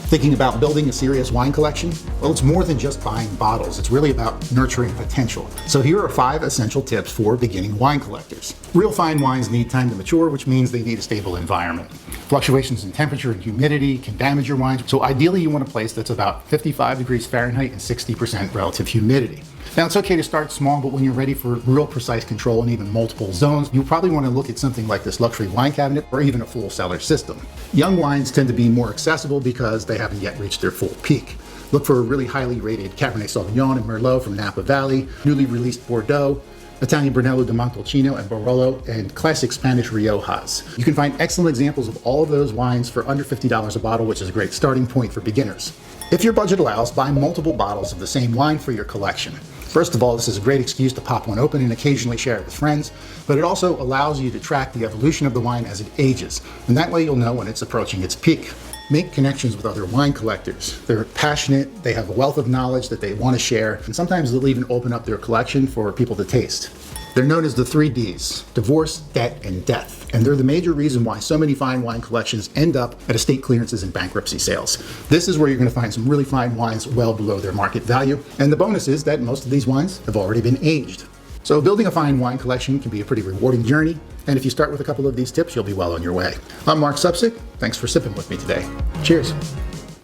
Thinking about building a serious wine collection? Well, it's more than just buying bottles. It's really about nurturing potential. So here are 5 essential tips for beginning wine collectors. Real fine wines need time to mature, which means they need a stable environment. Fluctuations in temperature and humidity can damage your wines. So ideally you want a place that's about 55 degrees Fahrenheit and 60% relative humidity. Now, it's okay to start small, but when you're ready for real precise control and even multiple zones, you probably want to look at something like this luxury wine cabinet or even a full cellar system. Young wines tend to be more accessible because they haven't yet reached their full peak. Look for really highly rated Cabernet Sauvignon and Merlot from Napa Valley, newly released Bordeaux, Italian Brunello di Montalcino and Barolo, and classic Spanish Riojas. You can find excellent examples of all of those wines for under $50 a bottle, which is a great starting point for beginners. If your budget allows, buy multiple bottles of the same wine for your collection. First of all, this is a great excuse to pop one open and occasionally share it with friends, but it also allows you to track the evolution of the wine as it ages, and that way you'll know when it's approaching its peak. Make connections with other wine collectors. They're passionate, they have a wealth of knowledge that they want to share, and sometimes they'll even open up their collection for people to taste. They're known as the 3 Ds: divorce, debt, and death. And they're the major reason why so many fine wine collections end up at estate clearances and bankruptcy sales. This is where you're going to find some really fine wines well below their market value. And the bonus is that most of these wines have already been aged. So building a fine wine collection can be a pretty rewarding journey. And if you start with a couple of these tips, you'll be well on your way. I'm Marc Supsic. Thanks for sipping with me today. Cheers.